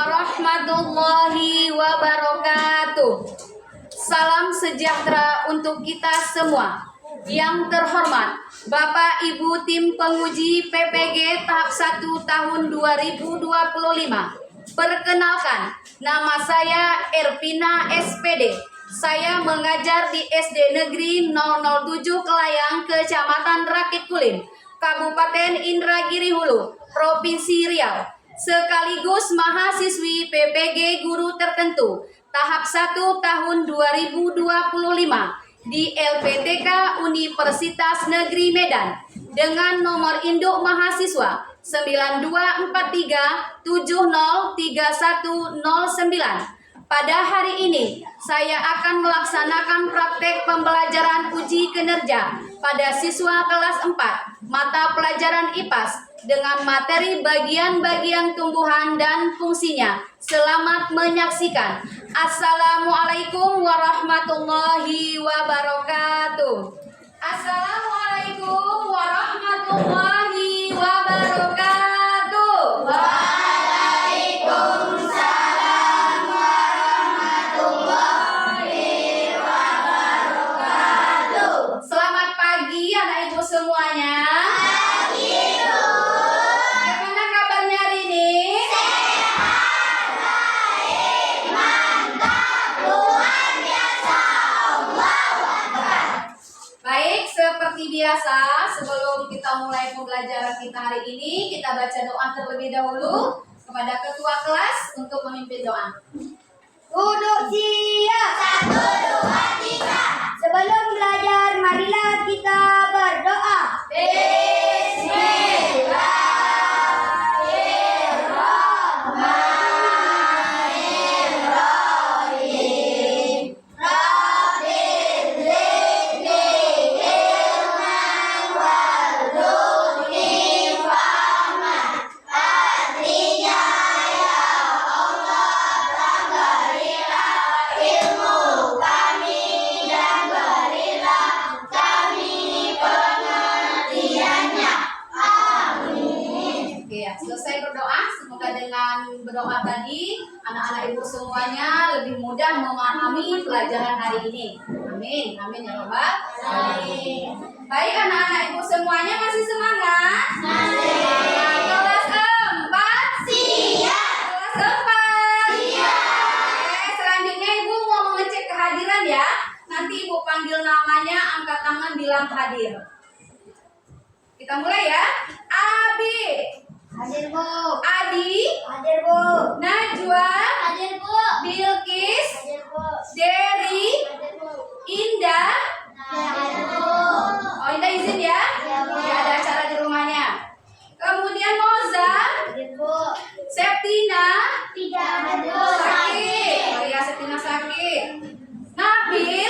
warahmatullahi wabarakatuh. Salam sejahtera untuk kita semua. Yang terhormat Bapak Ibu Tim Penguji PPG tahap 1 tahun 2025. Perkenalkan, nama saya Ervina SPD. Saya mengajar di SD Negeri 007 Kelayang, Kecamatan Rakit Kulim, Kabupaten Indragiri Hulu, Provinsi Riau. Sekaligus mahasiswi PPG Guru Tertentu tahap 1 tahun 2025 di LPTK Universitas Negeri Medan dengan nomor induk mahasiswa 9243703109. Pada hari ini, saya akan melaksanakan praktek pembelajaran uji kinerja pada siswa kelas 4 mata pelajaran IPAS dengan materi bagian-bagian tumbuhan dan fungsinya. Selamat menyaksikan. Assalamualaikum warahmatullahi wabarakatuh. Assalamualaikum warahmatullahi wabarakatuh. Semuanya. Bagaimana kabarnya hari ini? Sehat, baik, mantap, luar biasa. Allahu Akbar. Baik, seperti biasa, sebelum kita mulai pembelajaran kita hari ini, kita baca doa terlebih dahulu kepada ketua kelas untuk memimpin doa. Duduk siap. 1, 2, 3. Sebelum belajar, marilah kita berdoa. Bismillahirrahmanirrahim. Rabbil zidni ilman warzuqni fahman. Artinya, ya Allah, tambahlah ilmu kami dan berilah kami pengertiannya. Amin. Oke, ya, selesai berdoa. Semoga dengan berdoa tadi, anak-anak ibu semuanya lebih mudah memahami pelajaran hari ini. Amin, amin ya Rabbal alamin. Baik, anak-anak ibu semuanya masih semangat? Semangat. Kelas 4 Siap. Kelas 4 Siap. Oke, selanjutnya ibu mau mengecek kehadiran ya. Nanti ibu panggil namanya, angkat tangan, bilang hadir. Kita mulai ya. Abi, Hadir, Bu. Adi, Hadir, Bu. Najwa, Hadir, Bu. Bilkis, Hadir, Bu. Derry, Hadir, Bu. Indah. Hadir, Bu. Oh, Indah izin ya. Iya, Bu. Ya, ada acara di rumahnya. Kemudian Moza, Hadir, Bu. Septina, Tidak hadir. sakit. Oh ya, Septina sakit. Nabil,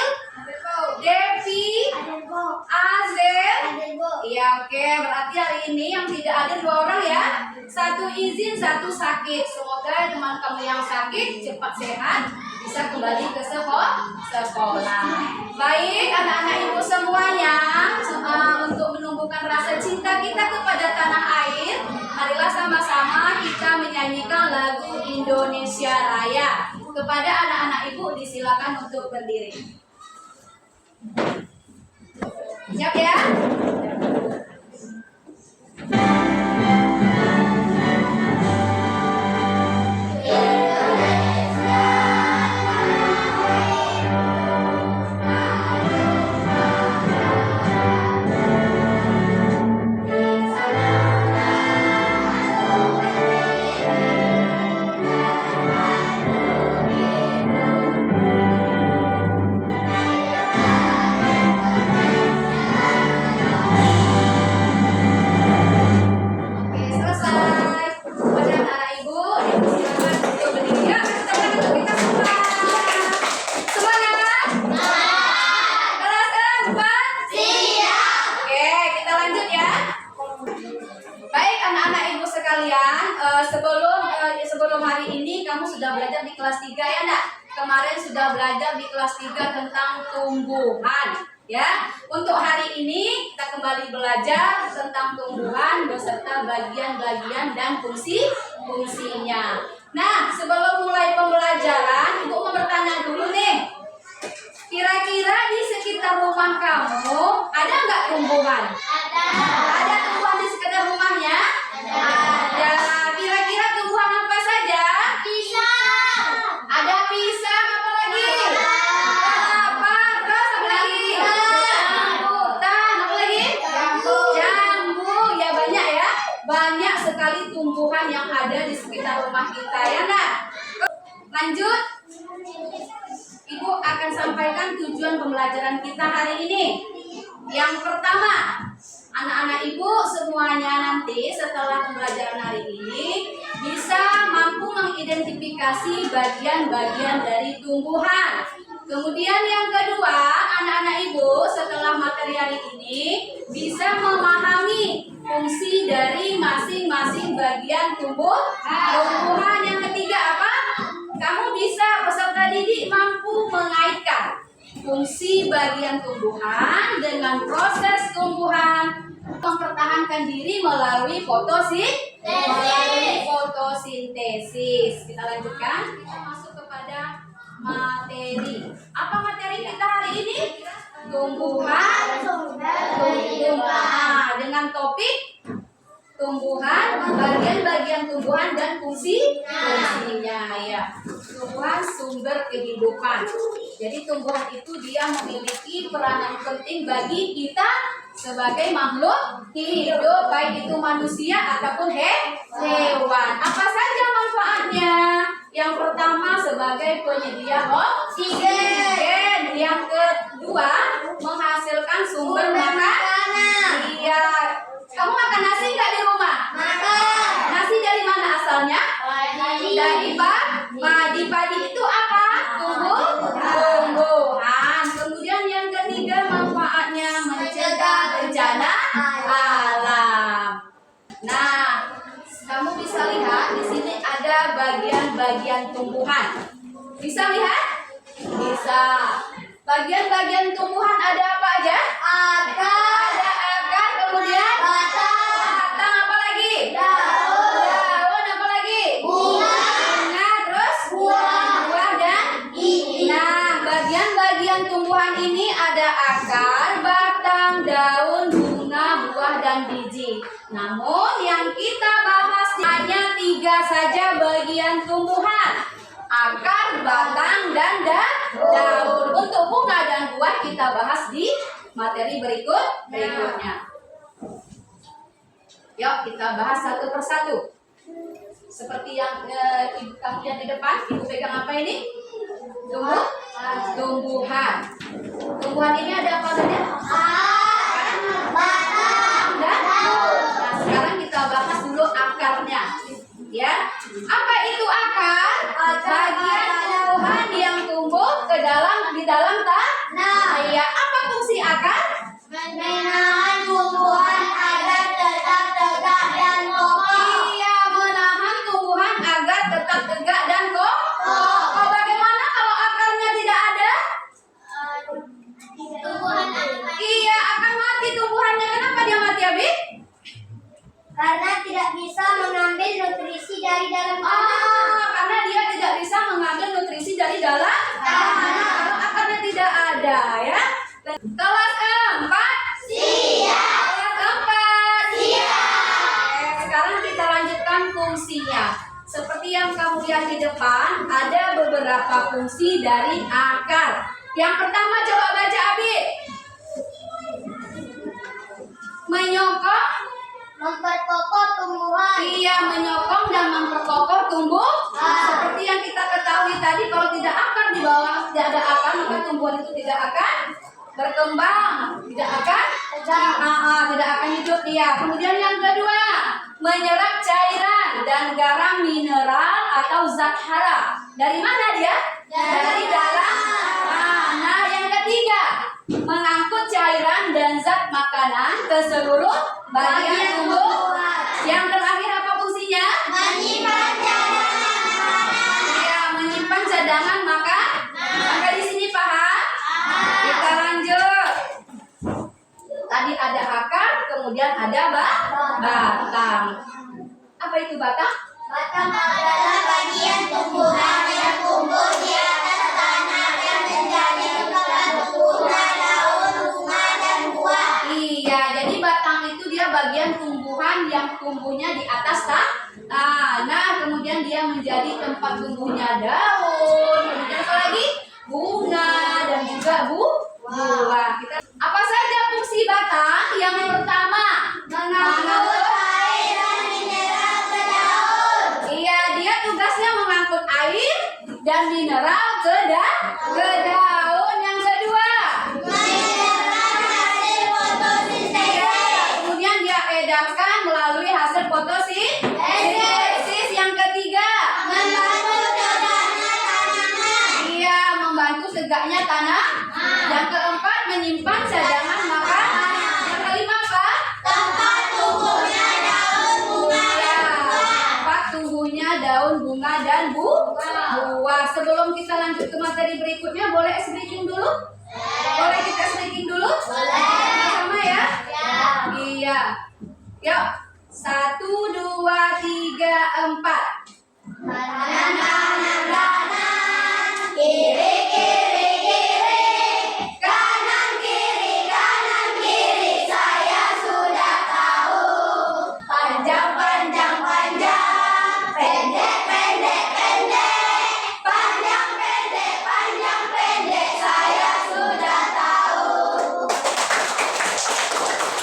Devi, Hadir, Bu. Azel. Hadir, Bu. Iya, oke. Berarti hari ini yang tidak hadir 2 orang ya. 1 izin, 1 sakit. Semoga teman kamu yang sakit cepat sehat, bisa kembali ke sekolah. Baik, anak-anak ibu semuanya, untuk menumbuhkan rasa cinta kita kepada tanah air, marilah sama-sama kita menyanyikan lagu Indonesia Raya. Kepada anak-anak ibu disilakan untuk berdiri. Siap ya? Oke, selesai. Kepada anak ibu silakan untuk berdiri. Ya, kita berangkat untuk kita semua. Semangat. Kelas 4 Siap. Oke, kita lanjut ya. Baik, anak-anak ibu sekalian, sebelum hari ini kamu sudah belajar di kelas 3 ya, Nak? Kemarin sudah belajar di kelas 3 tentang tumbuhan. Ya, untuk hari ini kita kembali belajar tentang tumbuhan beserta bagian-bagian dan fungsinya. Nah, sebelum mulai pembelajaran, Ibu mau bertanya dulu nih. Kira-kira di sekitar rumah kamu ada nggak tumbuhan? Ada. Ada tumbuhan di sekitar rumahnya? Ada. Kira-kira tumbuhan apa saja? Pisang. Ada pisang, apa lagi? Kelapa, terus apa lagi? Rambutan, apa lagi? Jambu, ya banyak ya. Banyak sekali tumbuhan yang ada di sekitar rumah kita ya nak. Lanjut, Ibu akan sampaikan tujuan pembelajaran kita hari ini. Yang pertama, anak-anak Ibu semuanya nanti setelah pembelajaran hari ini bisa mampu mengidentifikasi bagian-bagian dari tumbuhan. Kemudian yang kedua, anak-anak Ibu setelah materi hari ini bisa memahami fungsi dari masing-masing bagian tumbuhan. Yang ketiga apa? Kamu bisa peserta didik mampu mengaitkan fungsi bagian tumbuhan dengan proses tumbuhan mempertahankan diri melalui fotosintesis. Kita lanjutkan. Kita masuk kepada materi. Apa materi kita hari ini? Tumbuhan. Dengan topik tumbuhan, bagian-bagian tumbuhan dan fungsinya ya. Tumbuhan sumber kehidupan. Jadi tumbuhan itu dia memiliki peranan penting bagi kita sebagai makhluk hidup, baik itu manusia ataupun hewan. Apa saja manfaatnya? Yang pertama sebagai penyedia oksigen. Yang kedua menghasilkan sumber makanan. Iya. Kamu makan nasi nggak di rumah? Makan. Nasi dari mana asalnya? Dari padi itu apa? Tumbuhan. Kemudian yang ketiga manfaatnya mencegah bencana alam. Nah, kamu bisa lihat di sini ada bagian-bagian tumbuhan. Bisa lihat? Bisa. Bagian-bagian tumbuhan ada apa aja? Ada akar, kemudian batang apa lagi? Daun apa lagi? Bunga, terus buah dan nah, bagian-bagian tumbuhan ini ada akar, batang, daun, bunga, buah dan biji. Namun yang kita bahas hanya 3 saja bagian tumbuhan: akar, batang, dan daun. Untuk bunga dan buah kita bahas di materi berikutnya. Yuk kita bahas satu persatu. Seperti yang ibu kamu lihat di depan, ibu pegang apa ini? Tumbuhan. Tumbuhan ini ada apa saja? Batang dan daun. Nah, sekarang kita bahas dulu akarnya. Ya, apa itu akar? Bagian tumbuhan yang tumbuh di dalam tanah. Ya, apa fungsi akar? Menahan tumbuhan agar tetap tegak dan kokoh. Iya, menahan tumbuhan agar tetap tegak dan kokoh. Bagaimana kalau akarnya tidak ada? Tumbuhan akan Iya, akan mati tumbuhannya. Kenapa dia mati, Abi? karena tidak bisa mengambil nutrisi dari dalam tanah. Karena dia tidak bisa mengambil nutrisi dari dalam tanah. Kalau akarnya tidak ada, ya. Kelas 4. Siap. Kelas 4. Siap. Sekarang kita lanjutkan fungsinya. Seperti yang kamu lihat di depan, ada beberapa fungsi dari akar. Yang pertama coba baca, Abi. Menyokong. Memperkokoh tumbuhan. Iya, menyokong dan memperkokoh seperti yang kita ketahui tadi, kalau tidak akar di bawah, tidak ada akar, maka tumbuhan itu tidak akan berkembang, tidak akan hidup dia. Kemudian yang kedua, menyerap cairan dan garam mineral atau zat hara. Dari mana dia? Dari dalam. Nah, yang ketiga, mengangkut cairan dan zat makanan ke seluruh bagian tubuh. Yang terakhir apa fungsinya? Menyimpan cadangan. Iya, menyimpan cadangan maka di sini paham? Kita lanjut. Tadi ada akar, kemudian ada batang. Apa itu batang? Batang adalah bagian tumbuhan yang tumbuh di atas tanah yang menjadi tempat tumbuhnya daun, bunga, dan buah. Iya, jadi batang itu dia bagian tumbuhan yang tumbuhnya di atas tanah. Kemudian dia menjadi tempat tumbuhnya daun. Kemudian apa lagi? Bunga dan juga buah. Apa saja fungsi batang? Yang pertama, mengangkut air dan mineral ke daun. Iya, dia tugasnya mengangkut air dan mineral ke daun. Yang kedua, Mengedarkan hasil fotosintesis. kemudian dia edarkan melalui hasil fotosintesis. Yang ketiga, Membantu tegaknya tanaman. iya, membantu tegaknya tanah. Yang keempat, menyimpan cadangan makan. Yang kelima apa? Tempat tumbuhnya daun, bunga, Iya, dan buah. tempat tumbuhnya daun, bunga, dan buah. Sebelum kita lanjut ke materi berikutnya, boleh speaking dulu? Boleh kita speaking dulu? Sama ya? Iya. Yuk. 1, 2, 3, 4. Kanan, kanan, kanan. Kiri, kiri, kiri. Kanan, kiri, saya sudah tahu. Panjang, panjang, panjang. Pendek, pendek, pendek. Panjang, pendek, saya sudah tahu.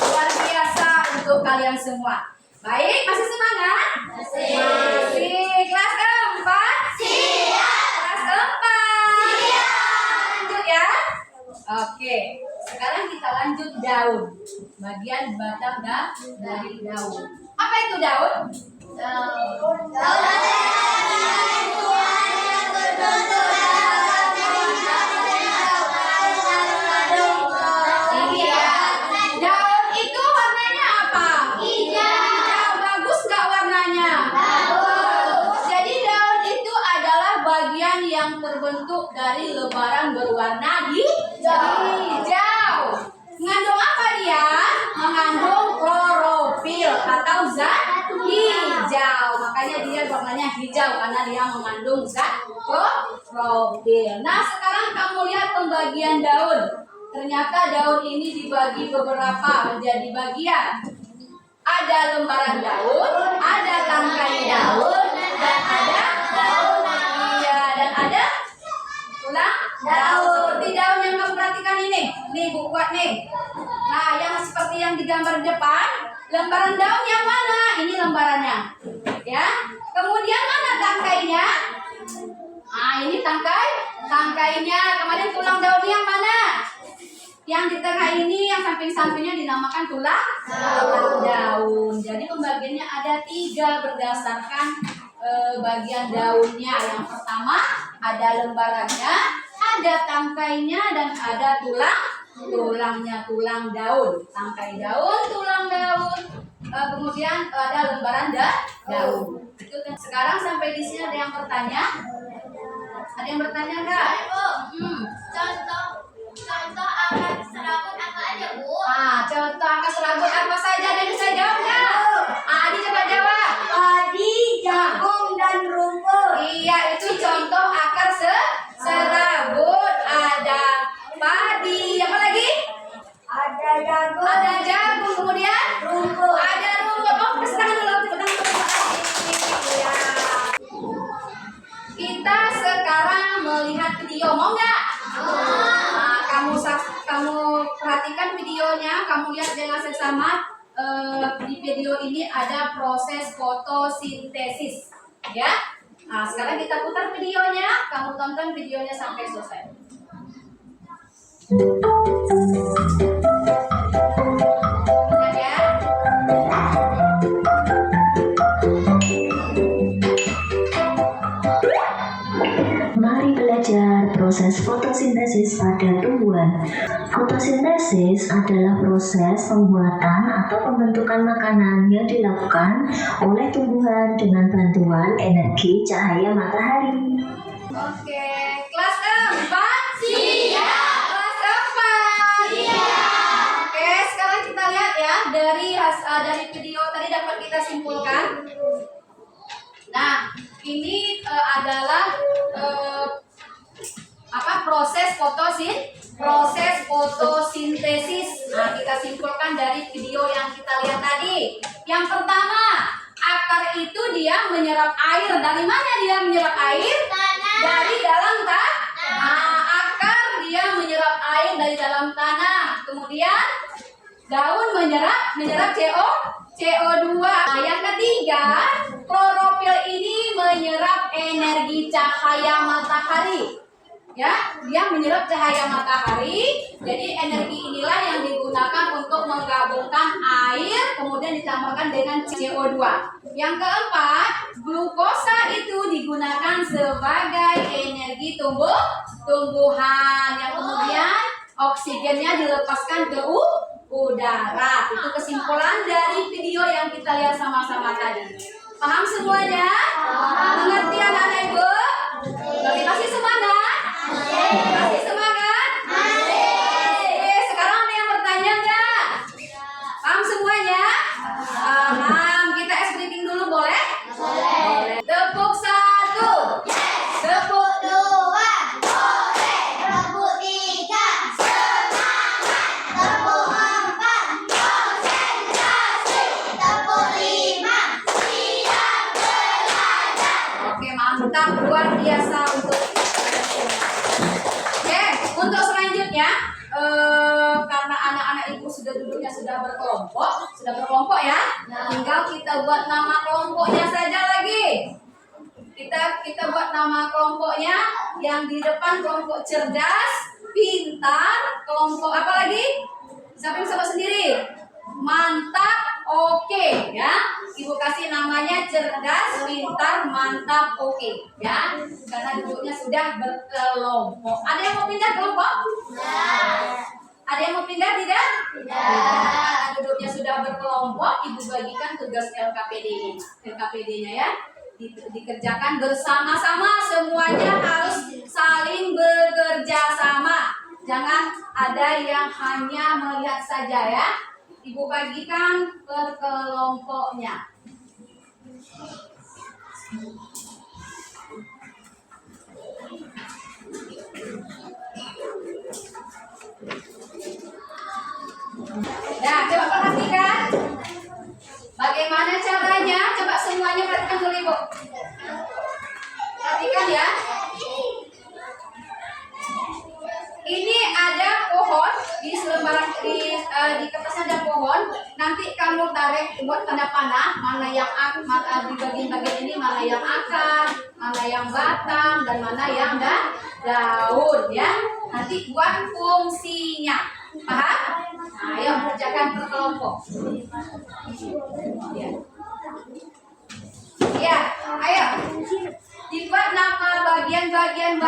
Luar biasa untuk kalian semua. Baik, masih semangat? Masih. Kelas keempat? Siap. Kelas keempat. Siap. Lanjut ya. Oke. Sekarang kita lanjut daun. Bagian batang dari daun. Apa itu daun? Daun adalah Tuhan yang terbentuk dalam Iya. Daun itu warnanya apa? Hijau. Bagus nggak warnanya? Bagus. Jadi daun itu adalah bagian yang terbentuk dari lebaran berwarna hijau. Mengandung apa dia? Mengandung klorofil atau zat hijau. Makanya dia warnanya hijau karena dia mengandung zat klorofil. Nah, sekarang kamu lihat pembagian daun. Ternyata daun ini dibagi beberapa menjadi bagian. Ada lembaran daun, ada tangkai daun, dan ada daun. Iya, dan ada tulang daun. Seperti daun yang kamu perhatikan ini. Nih, Bu buat nih. Nah, yang seperti yang digambar depan, lembaran daun yang mana? Ini lembarannya. Ya. Kemudian mana tangkainya? Nah, ini tangkainya. Kemarin tulang daunnya yang mana? Yang di tengah ini, yang samping-sampingnya dinamakan tulang daun. Jadi pembagiannya ada 3 berdasarkan bagian daunnya. Yang pertama ada lembarannya, ada tangkainya, dan ada tulangnya, tulang daun. Tangkai daun, tulang daun, kemudian ada lembaran daun. Itu kan. Sekarang sampai di sini ada yang bertanya? Ada yang bertanya nggak? Contoh akar serabut apa aja, Bu? Contoh akar serabut apa saja? Ada yang bisa jawab nggak? Adi coba jawab. Padi, jagung, dan rumput. Iya, itu contoh akar serabut. Ada padi, apa lagi? Ada jagung. Ada jagung, kemudian Rumput. ada rumput. Oh, kasih tangan dulu, tepuk tangan dulu. Iya. Kita sekarang melihat video, mau nggak? Kamu perhatikan videonya, kamu lihat dengan seksama. Di video ini ada proses fotosintesis, ya. Nah, sekarang kita putar videonya, kamu tonton videonya sampai selesai. Lihat ya. Mari belajar proses fotosintesis pada tumbuhan. Fotosintesis adalah proses pembuatan atau pembentukan makanan yang dilakukan oleh tumbuhan dengan bantuan energi cahaya matahari. Oke, kelas keempat. Siap. Kelas keempat. Siap. Oke, sekarang kita lihat ya dari video tadi dapat kita simpulkan. Nah, ini adalah proses fotosintesis. Nah, kita simpulkan dari video yang kita lihat tadi. Yang pertama, akar itu dia menyerap air. Dari mana dia menyerap air? Dari dalam tanah. Nah, akar dia menyerap air dari dalam tanah. Kemudian daun menyerap CO2. Nah, yang ketiga, klorofil ini menyerap energi cahaya matahari. Ya, dia menyerap cahaya matahari. Jadi energi inilah yang digunakan untuk menggabungkan air, kemudian ditambahkan dengan CO2. Yang keempat, glukosa itu digunakan sebagai energi tumbuhan. Yang kemudian oksigennya dilepaskan ke udara. Itu kesimpulan dari video yang kita lihat sama-sama tadi. Paham semuanya? Mengerti anak-anak Ibu? Masih semangat? Masih semangat? Oke, sekarang ada yang bertanya enggak? Paham semuanya? Paham. Kita briefing dulu boleh? Boleh. Tepuk 1. Tepuk 2, boleh. Tepuk 3, semangat. Tepuk 4, konsentrasi. Tepuk 5, siap belajar. Oke, mantap, luar biasa untuk untuk selanjutnya, karena anak-anak Ibu sudah duduknya sudah berkelompok ya. Tinggal kita buat nama kelompoknya saja lagi. Kita buat nama kelompoknya yang di depan kelompok cerdas, pintar, kelompok apa lagi? Siapa yang sebut sendiri? Mantap, oke ya. Ibu kasih namanya cerdas, pintar, mantap, oke ya. Karena duduknya sudah berkelompok. Ada yang mau pindah kelompok? Ada yang mau pindah tidak? Karena duduknya sudah berkelompok, Ibu bagikan tugas LKPD-nya ya. Dikerjakan bersama-sama, semuanya harus saling bekerja sama. Jangan ada yang hanya melihat saja ya. Ibu bagikan per kelompoknya. Nah, coba perhatikan. Bagaimana caranya? Coba semuanya perhatikan dulu, Ibu. Perhatikan ya. Ini ada pohon di selembaran di kertasnya ada pohon. Nanti kamu tarik buat tanda panah mana yang di bagian-bagian ini mana yang akar, mana yang batang dan mana yang daun ya. Nanti buat fungsinya. Paham? Nah, ayo kerjakan per kelompok. Ya, ayo. Dibuat nama bagian-bagian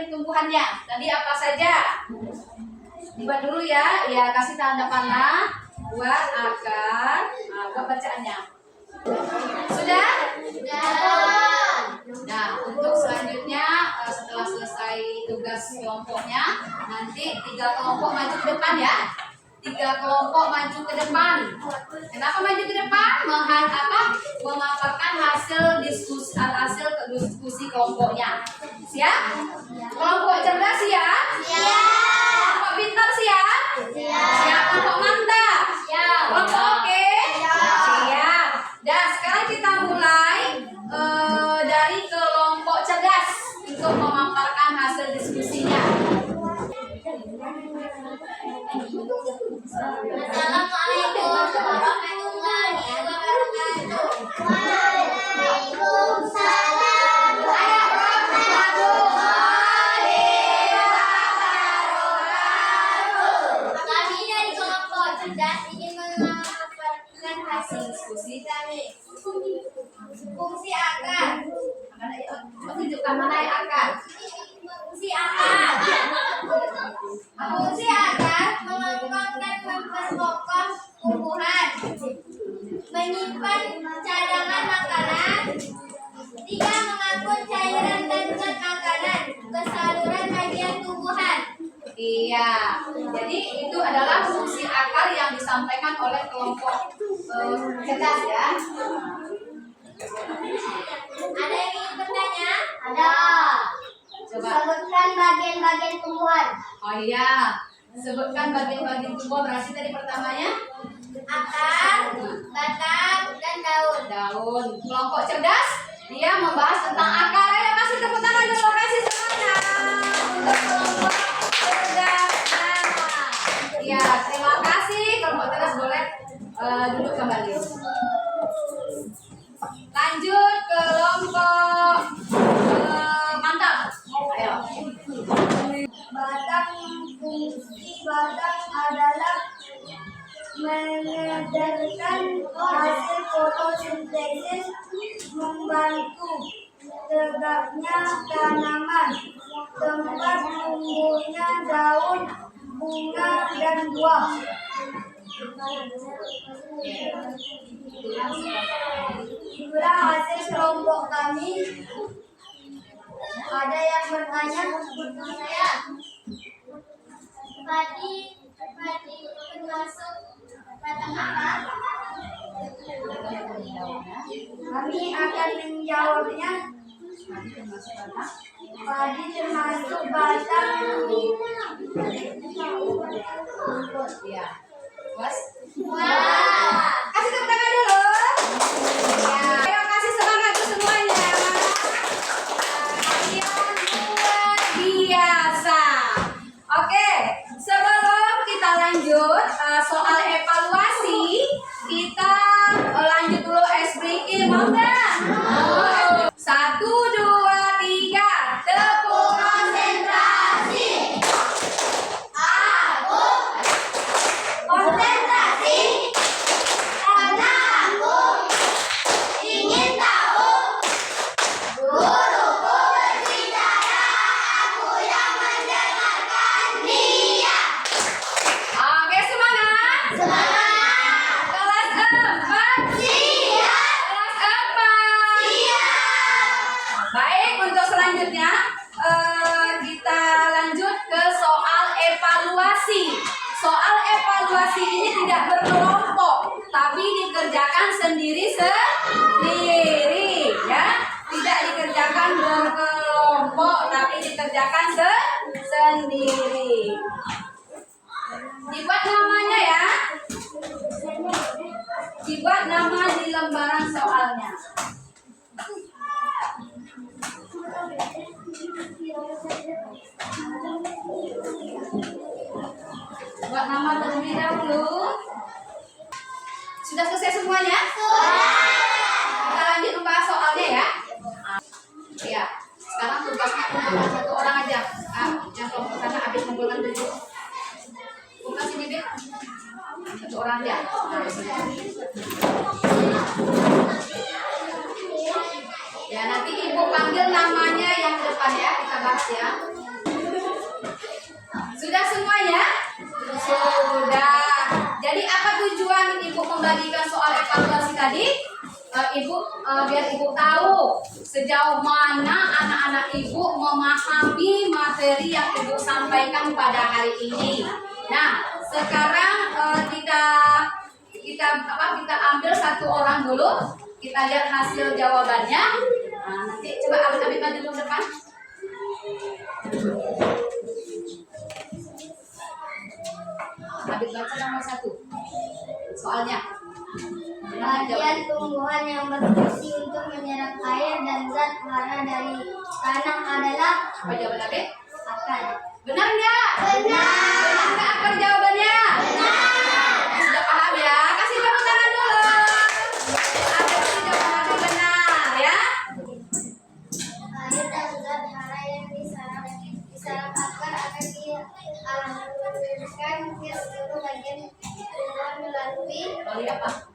tumbuhannya. Tadi apa saja? Dibuat dulu ya. Ya, kasih tanda panah. Buat akar. Nah, buat bacaannya. Sudah? Nah, untuk selanjutnya setelah selesai tugas kelompoknya, nanti 3 kelompok maju ke depan ya. 3 kelompok maju ke depan. Kenapa maju ke depan? Memaparkan hasil diskusi kelompoknya. Siap? Kelompok cerdas siap? Kelompok pintar siap? Siap. Kelompok mantap? Kelompok oke? Siap. Dan sekarang kita mulai dari kelompok cerdas untuk memaparkan hasil diskusinya. Assalamualaikum warahmatullahi wabarakatuh. Waalaikumsalam warahmatullahi wabarakatuh. Kami dari kelompok cerdas ingin memaparkan hasil diskusi dari fungsi akar. Tunjukkan mana yang akar. Fungsi akar. Fungsi akar mengembang dan memperkokoh tumbuhan, menyimpan cadangan makanan, 3 mengangkut cairan dan zat makanan ke saluran bagian tumbuhan. Iya, jadi itu adalah fungsi akar yang disampaikan oleh kelompok cerdas ya. Oh iya, sebutkan bagian-bagian tumbuh berarti tadi pertamanya Akar, batang, dan daun. daun. Kelompok cerdas dia membahas tentang akar. Ayo kasih tepuk tangan dulu, kasih semuanya untuk kelompok cerdas. Nah, ya terima kasih. Kelompok cerdas boleh duduk kembali. Lanjut kelompok mantap. Ayo. Batang, fungsi batang adalah mengedarkan hasil fotosintesis, membantu tegaknya tanaman, tempat tumbuhnya daun, bunga, dan buah. Itulah hasil kelompok kami. Ada yang bertanya? Saya. Padi termasuk batang apa? Kami akan menjawabnya. Padi termasuk batang. Ya. Puas? Wah. Kasih tepuk tangan dulu. Ya. Ayo kasih semangat tuh semuanya. Kalian luar biasa. Oke, sebelum kita lanjut soal evaluasi, kita lanjut dulu ice breaking, mau nggak? Mau. 1, 2, 3, tepuk Konsentrasi. Aku. Konsentrasi. Karena aku ingin tahu. Guruku berbicara, aku yang mendengarkan dia. Oke, semangat. Semangat. Kelas 4. Siap. Kelas 4. Siap. Baik, untuk selanjutnya kita lanjut ke soal evaluasi. Soal evaluasi ini tidak berkelompok, tapi dikerjakan sendiri-sendiri, ya. Tidak dikerjakan berkelompok, tapi dikerjakan sendiri. Dibuat namanya ya. Dibuat nama di lembaran soalnya. Buat nama terlebih dahulu. Sudah selesai semuanya? Kita lanjut membahas soalnya ya. Ya. Sekarang tugasnya kumpulkan satu orang aja. Yang kelompok pertama habis kumpulkan 7. Kumpulkan sini Bib. Satu orang aja. Nah, sini. Ya, nanti ibu panggil namanya yang depan ya, kita bahas ya. Sudah semuanya? Sudah. Jadi apa tujuan ibu membagikan soal evaluasi tadi? Biar ibu tahu sejauh mana anak-anak ibu memahami materi yang ibu sampaikan pada hari ini. Nah, sekarang kita ambil satu orang dulu. Kita lihat hasil jawabannya. Nah, nanti coba Abid maju dulu depan. Abid baca nomor 1. Soalnya. Bagian tumbuhan yang berfungsi untuk menyerap air dan zat hara dari tanah adalah Apa jawaban Abid? akar. Benar nggak? Benar. Benar nggak akar jawabannya? Benar. Sudah paham ya? Kasih tepuk tangan dulu. Ada sudah paham benar ya? Air dan zat hara yang diserap akar akan dialirkan ke seluruh bagian tumbuhan melalui Melalui apa?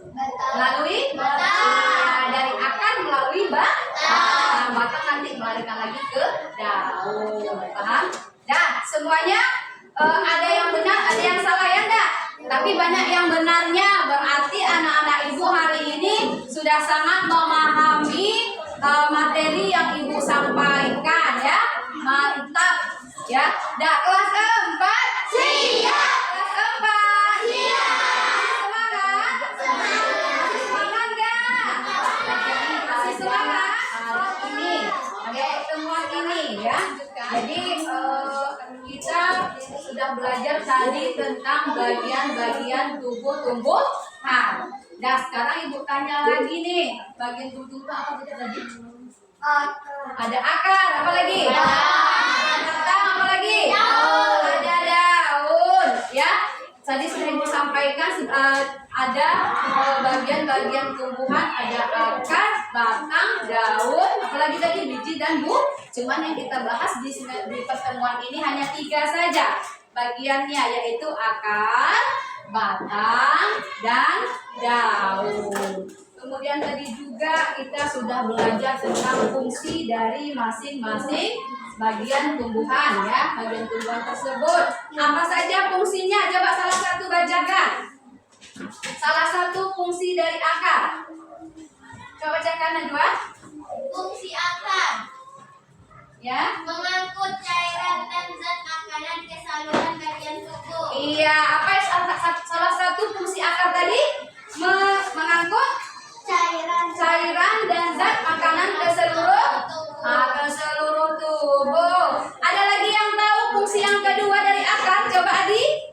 batang. Melalui Batang. Ya, dari akar melalui batang. Batang nanti melarikan lagi ke daun. Paham? Nah, semuanya ada yang benar, ada yang salah ya enggak? Tapi banyak yang benarnya. Berarti anak-anak ibu hari ini sudah sangat memahami materi yang ibu sampaikan ya. Mantap ya. Dah kelas 4. Siap. Kelas 4. Siap. Semangat. Semangat enggak? Masih semangat? Ini. Oke, temuan ini ya. Jadi kita bagian-bagian tumbuhan. Nah, sekarang ibu tanya lagi nih, bagian tumbuhan apa tadi? Ada akar, apa lagi? Batang, apa lagi? Ada daun, ya. Tadi sudah ibu sampaikan ada bagian-bagian tumbuhan, ada akar, batang, daun, apalagi tadi biji dan cuman yang kita bahas di pertemuan ini hanya 3 saja bagiannya, yaitu akar, batang, dan daun. Kemudian tadi juga kita sudah belajar tentang fungsi dari masing-masing bagian tumbuhan, ya, bagian tumbuhan tersebut. Apa saja fungsinya? Coba salah satu bacakan. Salah satu fungsi dari akar. Coba bacakan Najwa. Fungsi akar Ya. mengangkut cairan dan zat makanan ke saluran bagian tubuh. Iya, apa ya salah satu fungsi akar tadi? Mengangkut cairan dan zat makanan ke seluruh tubuh. Ada lagi yang tahu fungsi yang kedua dari akar? Coba Adi.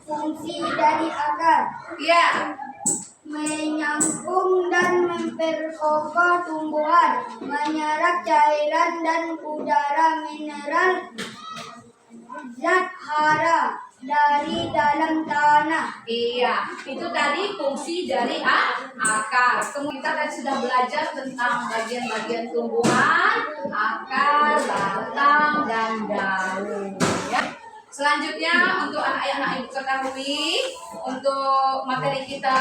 Fungsi dari akar Iya. menyambung dan memperkokoh tumbuhan, menyerap cairan dan udara mineral, zat hara dari dalam tanah. Iya, itu tadi fungsi dari akar. Kemudian kita tadi sudah belajar tentang bagian-bagian tumbuhan, akar, batang, dan daun. Ya. Selanjutnya untuk anak-anak ibu ketahui, untuk materi kita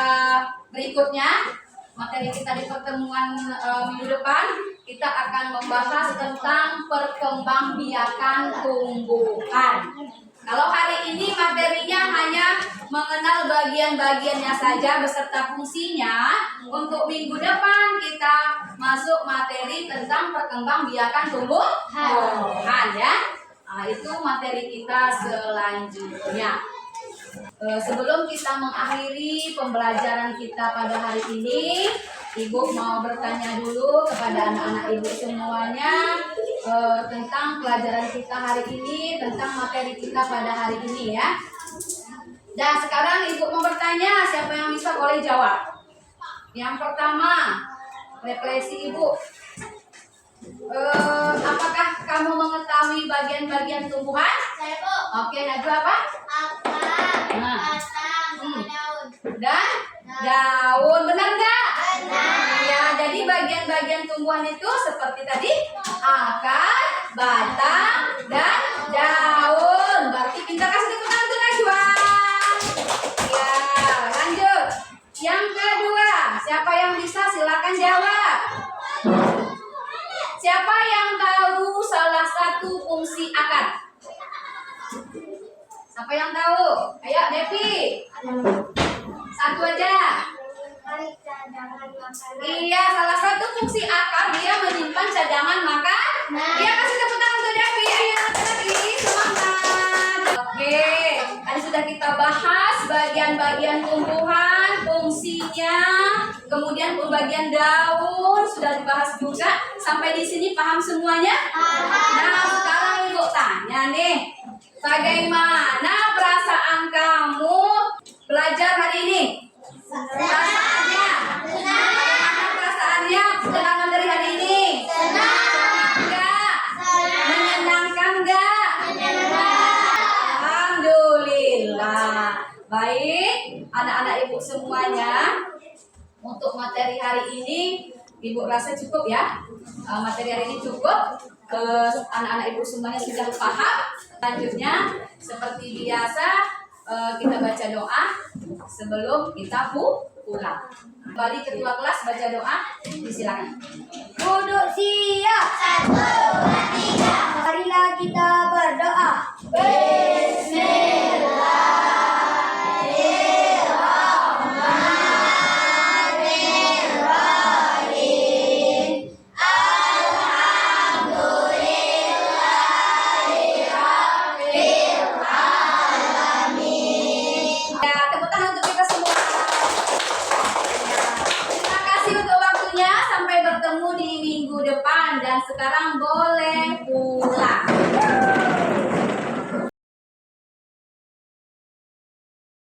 berikutnya, materi kita di pertemuan minggu depan, kita akan membahas tentang perkembangbiakan tumbuhan. Kalau hari ini materinya hanya mengenal bagian-bagiannya saja beserta fungsinya, untuk minggu depan kita masuk materi tentang perkembangbiakan tumbuhan, ya. Nah, itu materi kita selanjutnya. Sebelum kita mengakhiri pembelajaran kita pada hari ini, Ibu mau bertanya dulu kepada anak-anak Ibu semuanya tentang pelajaran kita hari ini, tentang materi kita pada hari ini, ya. Dan sekarang Ibu mau bertanya, siapa yang bisa boleh jawab? Yang pertama, refleksi Ibu. Apakah kamu mengetahui bagian-bagian tumbuhan? Saya Bu. Oke, Najwa apa? Akar, Nah. batang, sama daun. Dan daun, benar nggak? Benar. Ya, jadi bagian-bagian tumbuhan itu seperti tadi, akar, batang, dan daun. Berarti pintar, kasih tepuk tangan untuk Najwa. Ya, lanjut. Yang kedua, siapa yang bisa silakan jawab. Siapa yang tahu salah satu fungsi akar? Siapa yang tahu? Ayo, Devi. Satu aja. Iya, salah satu fungsi akar dia menyimpan cadangan makan. Dia kasih tepuk tangan untuk Devi. Ayo, lagi semangat. Oke, tadi sudah kita bahas bagian-bagian tumbuhan, fungsinya, kemudian bagian daun sudah dibahas juga. Sampai di sini paham semuanya? Nah, sekarang Ibu tanya nih, bagaimana perasaan kamu belajar hari ini? Perasaannya? Bagaimana perasaannya setelah dari hari ini? Senang enggak? Menyenangkan enggak? Alhamdulillah. Baik, anak-anak Ibu semuanya, untuk materi hari ini Ibu rasa cukup, ya. Materi hari ini cukup. Anak-anak Ibu semuanya sudah paham. Selanjutnya seperti biasa kita baca doa sebelum kita pulang. Kembali ketua kelas baca doa, disilakan. Duduk siap. 1, 2, 3. Marilah kita berdoa. Ya, tepuk tangan untuk kita semua. Ya, terima kasih untuk waktunya. Sampai bertemu di minggu depan. Dan sekarang boleh pulang.